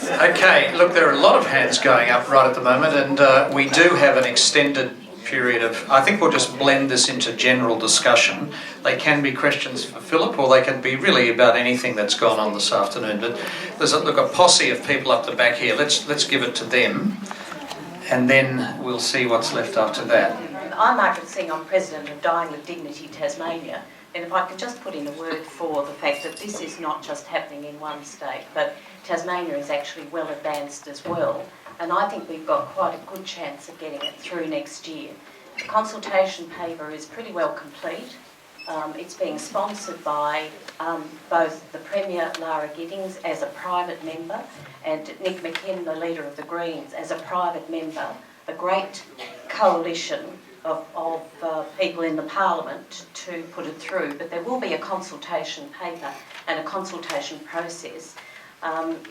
Okay, look, there are a lot of hands going up right at the moment, and we do have an extended period of, I think we'll just blend this into general discussion. They can be questions for Philip, or they can be really about anything that's gone on this afternoon. But there's a posse of people up the back here. Let's give it to them, and then we'll see what's left after that. I'm Margaret Singh, I'm President of Dying with Dignity Tasmania, and if I could just put in a word for the fact that this is not just happening in one state, but Tasmania is actually well advanced as well, and I think we've got quite a good chance of getting it through next year. The consultation paper is pretty well complete. It's being sponsored by both the Premier, Lara Giddings, as a private member, and Nick McKim, the leader of the Greens, as a private member, a great coalition of people in the Parliament to put it through. But there will be a consultation paper and a consultation process.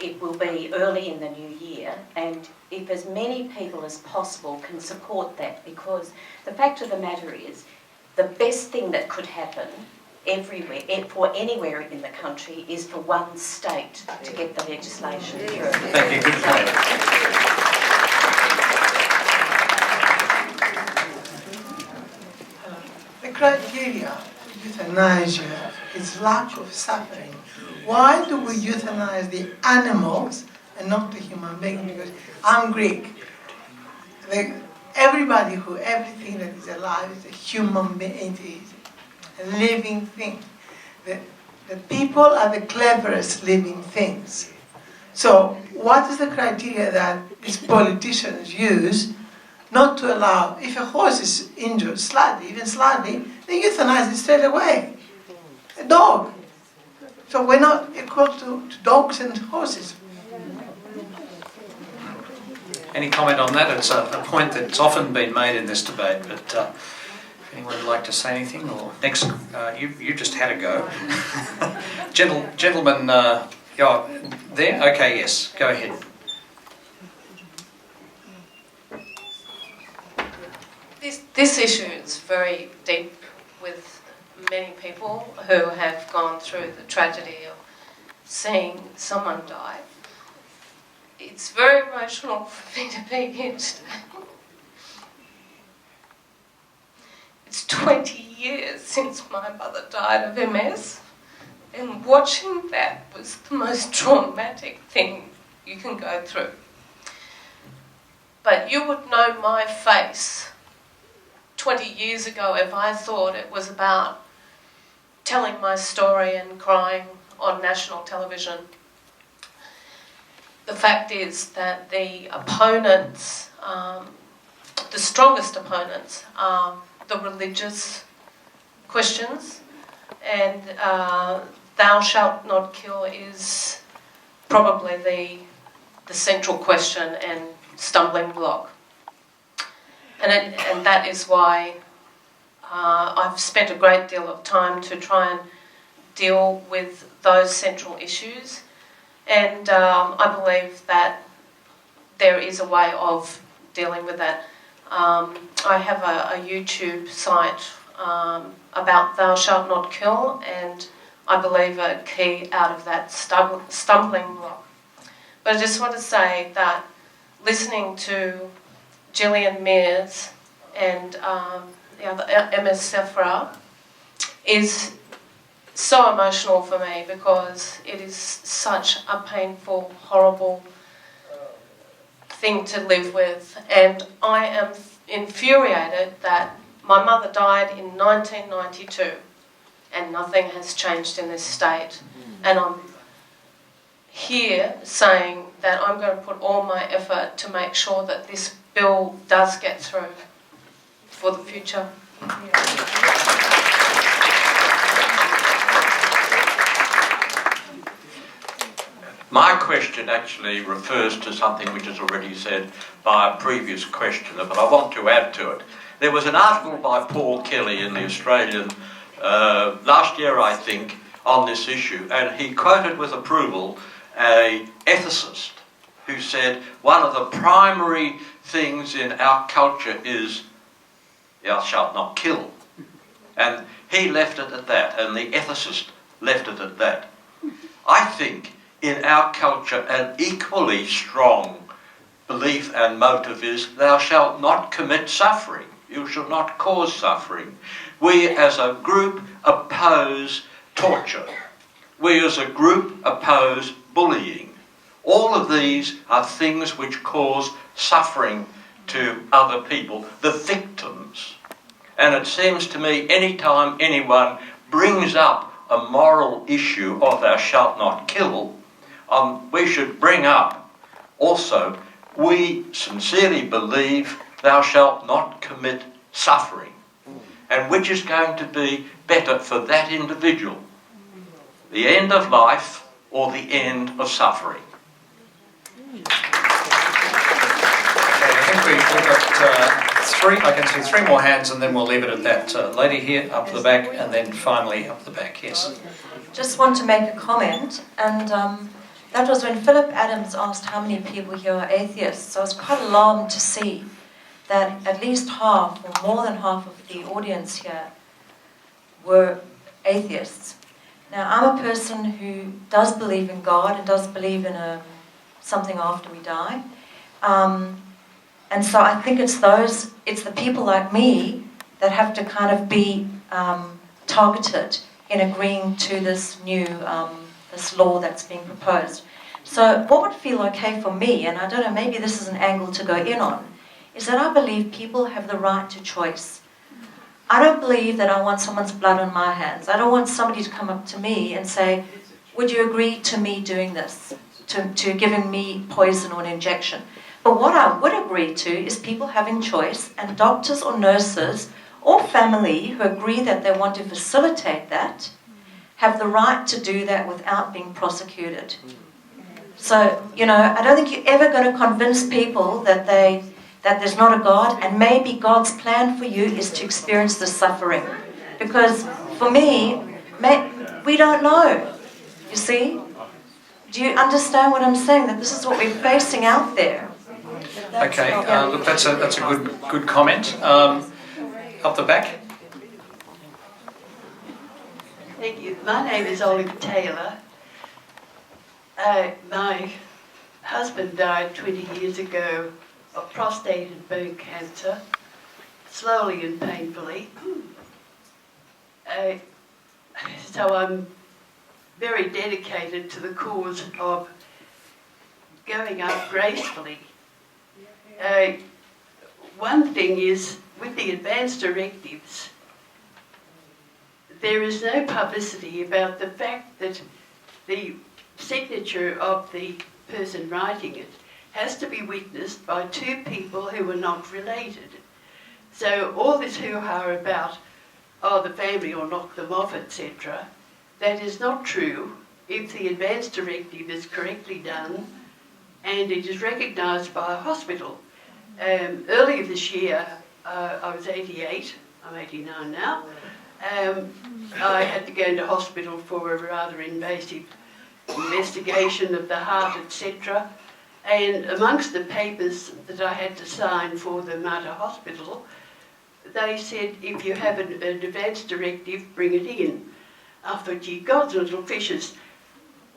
It will be early in the new year, and if as many people as possible can support that, because the fact of the matter is the best thing that could happen everywhere, for anywhere in the country, is for one state to get the legislation through. Thank you. Good point. The criteria for euthanasia is lack of suffering. Why do we euthanize the animals and not the human being? Because I'm Greek. Everything that is alive is a human being, it is a living thing. The people are the cleverest living things. So what is the criteria that these politicians use not to allow, if a horse is injured slightly, even slightly, they euthanize it straight away. A dog. So we're not equal to dogs and horses. Any comment on that? It's a point that's often been made in this debate, but if anyone would like to say anything, or next, you just had a go. Gentlemen, there? Okay, yes, go ahead. This issue is very deep with many people who have gone through the tragedy of seeing someone die. It's very emotional for me to be here today. It's 20 years since my mother died of MS, and watching that was the most traumatic thing you can go through. But you would know my face 20 years ago if I thought it was about telling my story and crying on national television. The fact is that the opponents, the strongest opponents, are the religious questions, and thou shalt not kill is probably the central question and stumbling block. And that is why I've spent a great deal of time to try and deal with those central issues. And I believe that there is a way of dealing with that. I have a YouTube site about thou shalt not kill, and I believe a key out of that stumbling block. But I just want to say that listening to Gillian Mears and the other MS Sephra is so emotional for me, because it is such a painful, horrible thing to live with. And I am infuriated that my mother died in 1992 and nothing has changed in this state. And I'm here saying that I'm going to put all my effort to make sure that this bill does get through for the future. My question actually refers to something which is already said by a previous questioner, but I want to add to it. There was an article by Paul Kelly in the Australian last year, I think, on this issue, and he quoted with approval an ethicist who said one of the primary things in our culture is thou shalt not kill. And he left it at that, and the ethicist left it at that. I think in our culture an equally strong belief and motive is thou shalt not commit suffering. You shall not cause suffering. We as a group oppose torture. We as a group oppose bullying. All of these are things which cause suffering to other people, the victims. And it seems to me any time anyone brings up a moral issue of thou shalt not kill, we should bring up also, we sincerely believe thou shalt not commit suffering. And which is going to be better for that individual? The end of life or the end of suffering? Okay, I think we've got three, I can see three more hands and then we'll leave it at that. Lady here, up the back, and then finally up the back, yes. Just want to make a comment, and that was when Philip Adams asked how many people here are atheists. So I was quite alarmed to see that at least half, or more than half of the audience here were atheists. Now, I'm a person who does believe in God and does believe in something after we die. And so I think it's the people like me that have to kind of be targeted in agreeing to this new, this law that's being proposed. So what would feel okay for me, and I don't know, maybe this is an angle to go in on, is that I believe people have the right to choice. I don't believe that I want someone's blood on my hands. I don't want somebody to come up to me and say, would you agree to me doing this, to giving me poison or an injection? But what I would agree to is people having choice, and doctors or nurses or family who agree that they want to facilitate that have the right to do that without being prosecuted. So, you know, I don't think you're ever going to convince people that there's not a God, and maybe God's plan for you is to experience the suffering. Because for me, we don't know, you see? Do you understand what I'm saying? That this is what we're facing out there. Okay, look, that's a good comment. Up the back. Thank you. My name is Oliver Taylor. My husband died 20 years ago of prostate and bone cancer, slowly and painfully. So I'm very dedicated to the cause of going out gracefully. One thing is, with the advance directives, there is no publicity about the fact that the signature of the person writing it has to be witnessed by two people who are not related. So all this hoo-ha about, oh, the family will knock them off, etc., that is not true if the advance directive is correctly done and it is recognised by a hospital. Earlier this year, I was 88, I'm 89 now, I had to go into hospital for a rather invasive investigation of the heart, etc. And amongst the papers that I had to sign for the Mater Hospital, they said, if you have an advance directive, bring it in. I thought, gee, God's little fishes,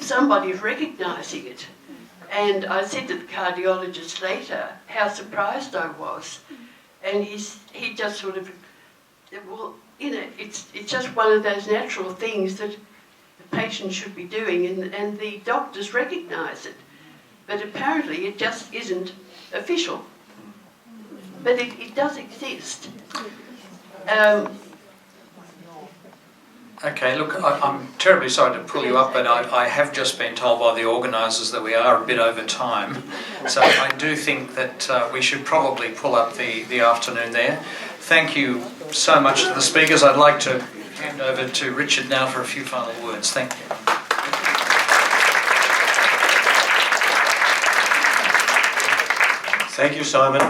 somebody's recognising it. And I said to the cardiologist later how surprised I was. And he just sort of, well, you know, it's just one of those natural things that the patient should be doing, and the doctors recognise it. But apparently it just isn't official. But it does exist. Okay, look, I'm terribly sorry to pull you up, but I have just been told by the organisers that we are a bit over time. So I do think that we should probably pull up the afternoon there. Thank you so much to the speakers. I'd like to hand over to Richard now for a few final words. Thank you. Thank you, Simon.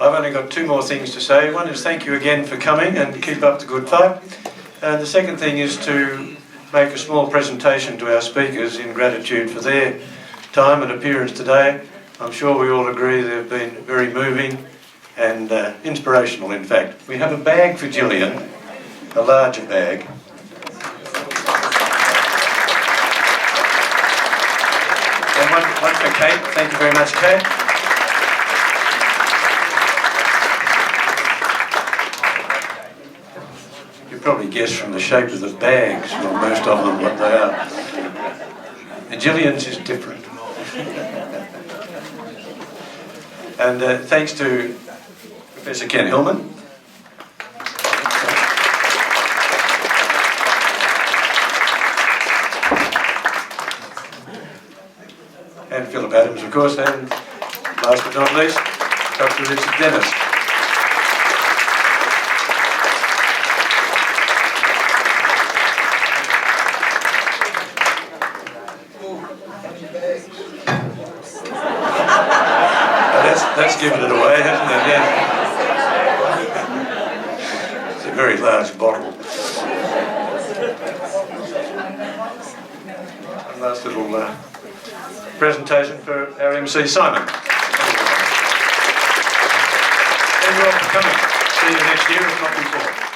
I've only got two more things to say. One is thank you again for coming and keep up the good fight. And the second thing is to make a small presentation to our speakers in gratitude for their time and appearance today. I'm sure we all agree they've been very moving and inspirational, in fact. We have a bag for Gillian, a larger bag. for Kate. Thank you very much, Kate. You probably guessed from the shape of the bags, or most of them, what they are. And Gillian's is different. And thanks to Professor Ken Hillman. And Philip Adams, of course, and last but not least, Dr. Richard Dennis. That's given it away, hasn't it? Yeah. It's a very large bottle. And last little presentation for our MC, Simon. Thank you all for coming. See you next year, if not before.